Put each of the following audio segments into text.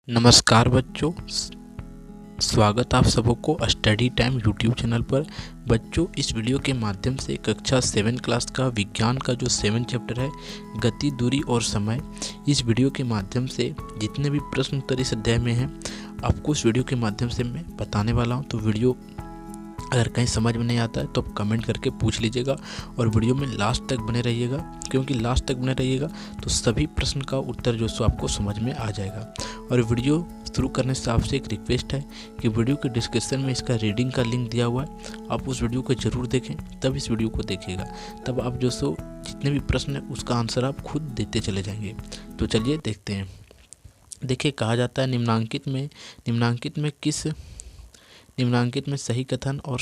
नमस्कार बच्चों, स्वागत आप सबको स्टडी टाइम यूट्यूब चैनल पर। बच्चों, इस वीडियो के माध्यम से कक्षा 7 क्लास का विज्ञान का जो 7 चैप्टर है गति, दूरी और समय, इस वीडियो के माध्यम से जितने भी प्रश्न उत्तर इस अध्याय में हैं आपको इस वीडियो के माध्यम से मैं बताने वाला हूं। तो वीडियो अगर कहीं समझ में नहीं आता है तो आप कमेंट करके पूछ लीजिएगा और वीडियो में लास्ट तक बने रहिएगा, क्योंकि लास्ट तक बने रहिएगा तो सभी प्रश्न का उत्तर जो सो आपको समझ में आ जाएगा। और वीडियो शुरू करने से आपसे एक रिक्वेस्ट है कि वीडियो के डिस्क्रिप्शन में इसका रीडिंग का लिंक दिया हुआ है, आप उस वीडियो को ज़रूर देखें, तब इस वीडियो को देखिएगा, तब आप जो सो जितने भी प्रश्न हैं उसका आंसर आप खुद देते चले जाएंगे। तो चलिए देखते हैं। देखिए, कहा जाता है निम्नांकित में सही कथन और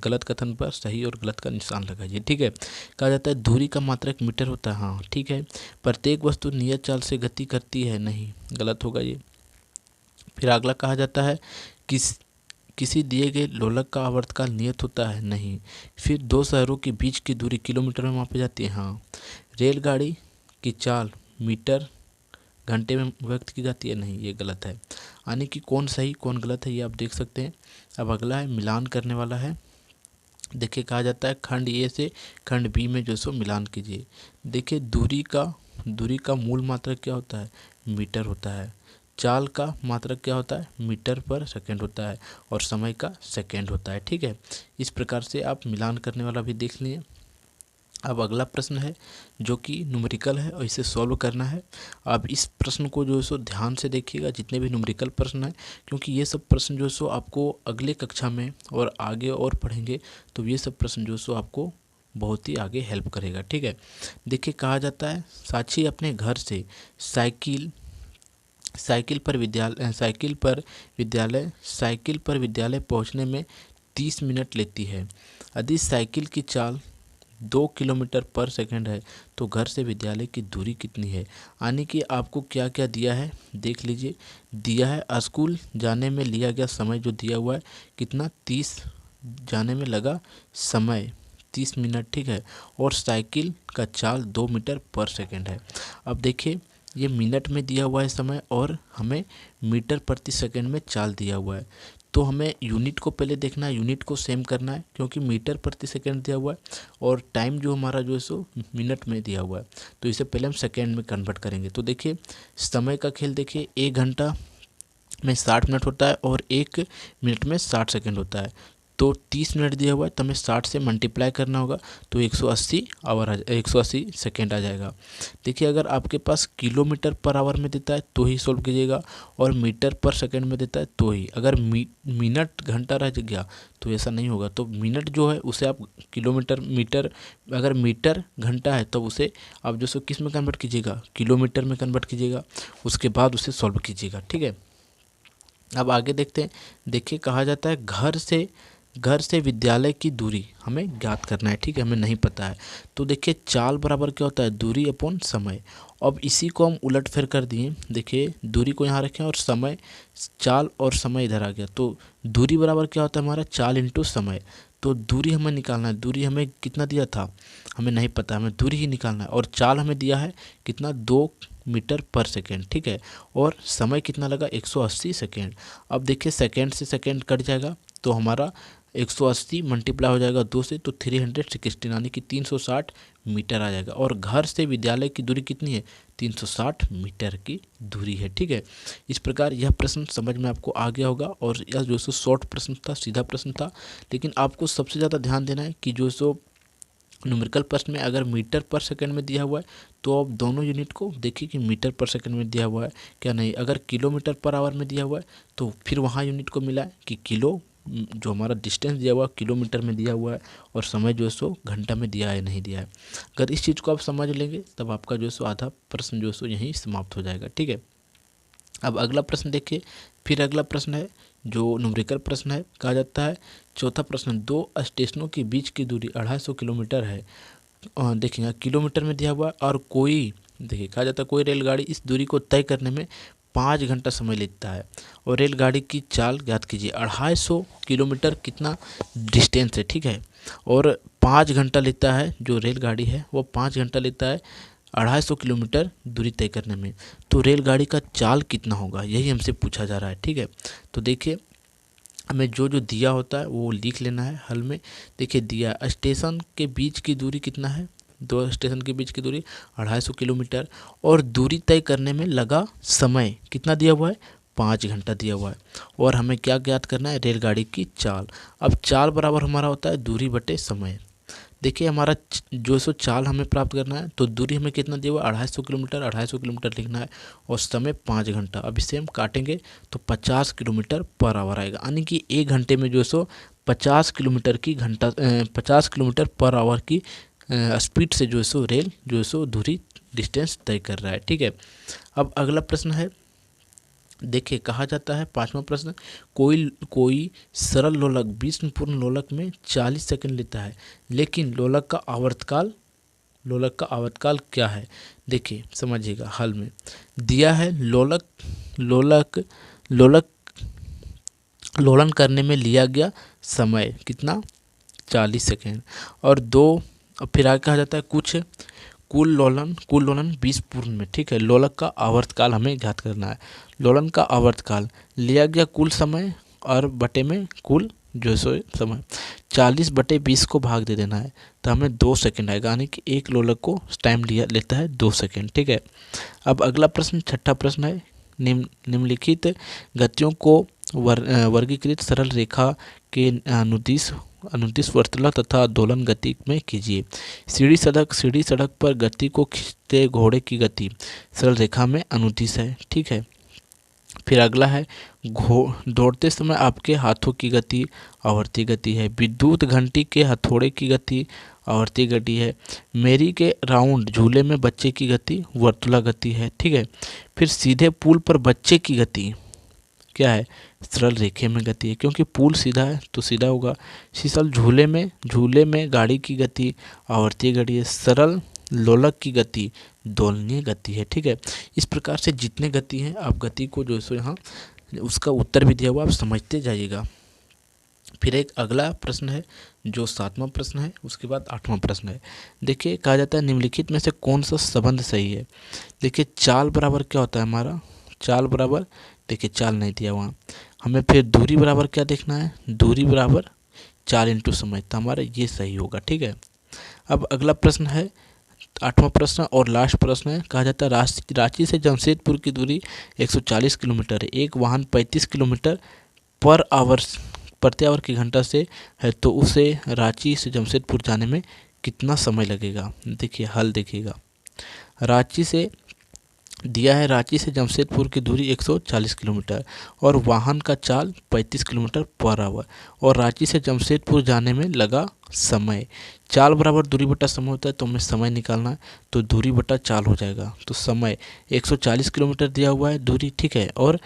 गलत कथन पर सही और गलत का निशान लगाइए। ठीक है। कहा जाता है दूरी का मात्रक मीटर होता है। हाँ, ठीक है। प्रत्येक वस्तु नियत चाल से गति करती है। नहीं, गलत होगा ये। फिर अगला कहा जाता है किसी दिए गए लोलक का आवर्तकाल नियत होता है। नहीं। फिर दो शहरों के बीच की दूरी किलोमीटर में मापी जाती है। हाँ। रेलगाड़ी की चाल मीटर घंटे में व्यक्त की जाती है। नहीं, ये गलत है। यानी कि कौन सही कौन गलत है ये आप देख सकते हैं। अब अगला है मिलान करने वाला है। देखिए, कहा जाता है खंड ए से खंड बी में जो सो मिलान कीजिए। देखिए, दूरी का मूल मात्रक क्या होता है? मीटर होता है। चाल का मात्रक क्या होता है? मीटर पर सेकंड होता है। और समय का सेकंड होता है। ठीक है। इस प्रकार से आप मिलान करने वाला भी देख लिए। अब अगला प्रश्न है जो कि न्यूमेरिकल है और इसे सॉल्व करना है। अब इस प्रश्न को जो है सो ध्यान से देखिएगा, जितने भी न्यूमेरिकल प्रश्न हैं, क्योंकि ये सब प्रश्न जो है सो आपको अगले कक्षा में और आगे और पढ़ेंगे तो ये सब प्रश्न जो है सो आपको बहुत ही आगे हेल्प करेगा। ठीक है। देखिए, कहा जाता है साक्षी अपने घर से साइकिल पर विद्यालय पहुंचने में 30 मिनट लेती है। यदि साइकिल की चाल 2 किलोमीटर पर सेकंड है तो घर से विद्यालय की दूरी कितनी है? यानी कि आपको क्या क्या दिया है देख लीजिए। दिया है स्कूल जाने में लिया गया समय जो दिया हुआ है कितना, 30 जाने में लगा समय 30 मिनट। ठीक है। और साइकिल का चाल 2 मीटर पर सेकंड है। अब देखिए, ये मिनट में दिया हुआ है समय और हमें मीटर प्रति सेकंड में चाल दिया हुआ है। तो हमें यूनिट को पहले देखना है, यूनिट को सेम करना है, क्योंकि मीटर प्रति सेकंड दिया हुआ है और टाइम जो हमारा जो है सो मिनट में दिया हुआ है। तो इसे पहले हम सेकंड में कन्वर्ट करेंगे। तो देखिए, समय का खेल देखिए, 1 घंटा में 60 मिनट होता है और 1 मिनट में 60 सेकंड होता है। तो 30 मिनट दिया हुआ है तो हमें 60 से मल्टीप्लाई करना होगा तो 180 सेकेंड आ जाएगा। देखिए, अगर आपके पास किलोमीटर पर आवर में देता है तो ही सोल्व कीजिएगा और मीटर पर सेकंड में देता है तो ही। अगर मिनट घंटा रह गया तो ऐसा नहीं होगा। तो मिनट जो है उसे आप अगर मीटर घंटा है तो उसे आप जो सो किस में कन्वर्ट कीजिएगा? किलोमीटर में कन्वर्ट कीजिएगा, उसके बाद उसे सॉल्व कीजिएगा। ठीक है। अब आगे देखते हैं। देखिए, कहा जाता है घर से विद्यालय की दूरी हमें ज्ञात करना है। ठीक है, हमें नहीं पता है। तो देखिए, चाल बराबर क्या होता है? दूरी अपॉन समय। अब इसी को हम उलट फेर कर दिए। देखिए, दूरी को यहाँ रखें और समय, चाल और समय इधर आ गया। तो दूरी बराबर क्या होता है हमारा? चाल इंटू समय। तो दूरी हमें निकालना है। दूरी हमें कितना दिया था हमें नहीं पता, हमें दूरी ही निकालना है। और चाल हमें दिया है कितना? 2 मीटर पर सेकेंड। ठीक है। और समय कितना लगा? 180 सेकेंड। अब देखिए, सेकेंड से सेकेंड कट जाएगा तो हमारा 180 मल्टीप्लाई हो जाएगा 2 से तो 360 यानी कि 360 मीटर आ जाएगा। और घर से विद्यालय की दूरी कितनी है? 360 मीटर की दूरी है। ठीक है। इस प्रकार यह प्रश्न समझ में आपको आ गया होगा और यह जो सो शॉर्ट प्रश्न था, सीधा प्रश्न था। लेकिन आपको सबसे ज़्यादा ध्यान देना है कि जो सो न्यूमेरिकल प्रश्न में अगर मीटर पर सेकंड में दिया हुआ है तो आप दोनों यूनिट को देखिए कि मीटर पर सेकंड में दिया हुआ है क्या नहीं। अगर किलोमीटर पर आवर में दिया हुआ है तो फिर वहाँ यूनिट को मिला है कि किलो, जो हमारा डिस्टेंस दिया हुआ है किलोमीटर में दिया हुआ है और समय जो है सो घंटा में दिया है नहीं दिया है। अगर इस चीज़ को आप समझ लेंगे तब आपका जो है सो आधा प्रश्न जो है सो यहीं समाप्त हो जाएगा। ठीक है। अब अगला प्रश्न देखिए। फिर अगला प्रश्न है जो न्यूमेरिकल प्रश्न है। कहा जाता है चौथा प्रश्न, 2 स्टेशनों के बीच की दूरी 250 किलोमीटर है। देखिए, किलोमीटर में दिया हुआ है और कहा जाता है कोई रेलगाड़ी इस दूरी को तय करने में 5 घंटा समय लेता है और रेलगाड़ी की चाल ज्ञात कीजिए। 250 किलोमीटर कितना डिस्टेंस है? ठीक है। और 5 घंटा लेता है, जो रेलगाड़ी है वो 5 घंटा लेता है 250 किलोमीटर दूरी तय करने में। तो रेलगाड़ी का चाल कितना होगा, यही हमसे पूछा जा रहा है। ठीक है, तो देखिए हमें जो जो दिया होता है वो लिख लेना है हल में। देखिए दिया स्टेशन के बीच की दूरी कितना है, दो स्टेशन के बीच की दूरी 250 किलोमीटर, और दूरी तय करने में लगा समय कितना दिया हुआ है, 5 घंटा दिया हुआ है। और हमें क्या ज्ञात करना है, रेलगाड़ी की चाल। अब चाल बराबर हमारा होता है दूरी बटे समय। देखिए हमारा जो सो चाल हमें प्राप्त करना है, तो दूरी हमें कितना दिया हुआ है, 250 किलोमीटर, 250 किलोमीटर लिखना है, और समय 5 घंटा। अब इसे हम काटेंगे तो 50 किलोमीटर पर आवर आएगा, यानी कि 1 घंटे में जो सो 50 किलोमीटर की 50 किलोमीटर पर आवर की स्पीड से जो सो रेल जो सो दूरी डिस्टेंस तय कर रहा है। ठीक है, अब अगला प्रश्न है, देखिए कहा जाता है 5वां प्रश्न, कोई सरल लोलक विषमपूर्ण लोलक में 40 सेकंड लेता है, लेकिन लोलक का आवर्तकाल क्या है। देखिए समझिएगा हल में दिया है लोलक लोलक लोलक लोलन करने में लिया गया समय कितना, 40 सेकंड, और फिर आगे कहा जाता है कुल लोलन 20 पूर्ण में। ठीक है, लोलक का आवर्तकाल हमें ज्ञात करना है। लोलन का आवर्तकाल लिया गया कुल समय और बटे में कुल जो सो समय, 40/20 को भाग दे देना है, तो हमें 2 सेकंड आएगा, यानी कि एक लोलक को टाइम लेता है 2 सेकंड। ठीक है, अब अगला प्रश्न 6ठा प्रश्न है, निम्नलिखित गतियों को वर्गीकृत सरल रेखा के अनुदिश वर्तुला तथा दोलन गति में कीजिए। सीढ़ी सड़क पर गति को खींचते घोड़े की गति सरल रेखा में अनुदिश है। ठीक है, फिर अगला है दौड़ते समय आपके हाथों की गति आवर्ती गति है। विद्युत घंटी के हथौड़े की गति आवर्ती गति है। मेरी के राउंड झूले में बच्चे की गति वर्तुला गति है। ठीक है, फिर सीधे पुल पर बच्चे की गति क्या है, सरल रेखे में गति है, क्योंकि पुल सीधा है तो सीधा होगा। शीतल झूले में गाड़ी की गति आवर्तीय गति है। सरल लोलक की गति दोलनीय गति है। ठीक है, इस प्रकार से जितने गति हैं आप गति को जो सो यहाँ उसका उत्तर भी दिया हुआ, आप समझते जाइएगा। फिर एक अगला प्रश्न है जो 7वां प्रश्न है, उसके बाद 8वां प्रश्न है। देखिए कहा जाता है निम्नलिखित में से कौन सा संबंध सही है। देखिए चाल बराबर क्या होता है हमारा, चाल बराबर, देखिए चाल नहीं दिया वहाँ, हमें फिर दूरी बराबर क्या देखना है, दूरी बराबर चाल इंटू समय, तो हमारा ये सही होगा। ठीक है, अब अगला प्रश्न है 8वां प्रश्न और लास्ट प्रश्न है। कहा जाता है रांची से जमशेदपुर की दूरी 140 किलोमीटर है, एक वाहन 35 किलोमीटर प्रति आवर की घंटा से है, तो उसे रांची से जमशेदपुर जाने में कितना समय लगेगा। देखिए हल देखिएगा, रांची से जमशेदपुर की दूरी 140 किलोमीटर और वाहन का चाल 35 किलोमीटर पर आवर, और रांची से जमशेदपुर जाने में लगा समय। चाल बराबर दूरी बटा समय होता है, तो हमें समय निकालना है, तो दूरी बटा चाल हो जाएगा। तो समय 140 किलोमीटर दिया हुआ है दूरी, ठीक है, और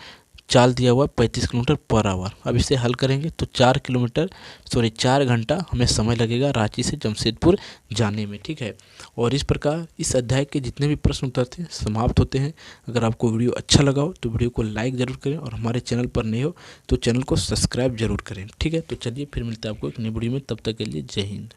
चाल दिया हुआ है 35 किलोमीटर पर आवर। अब इसे हल करेंगे तो 4 घंटा हमें समय लगेगा रांची से जमशेदपुर जाने में। ठीक है, और इस प्रकार इस अध्याय के जितने भी प्रश्न उत्तर थे समाप्त होते हैं। अगर आपको वीडियो अच्छा लगा हो तो वीडियो को लाइक ज़रूर करें, और हमारे चैनल पर नए हो तो चैनल को सब्सक्राइब जरूर करें। ठीक है, तो चलिए फिर मिलते हैं आपको एक नई वीडियो में, तब तक के लिए जय हिंद।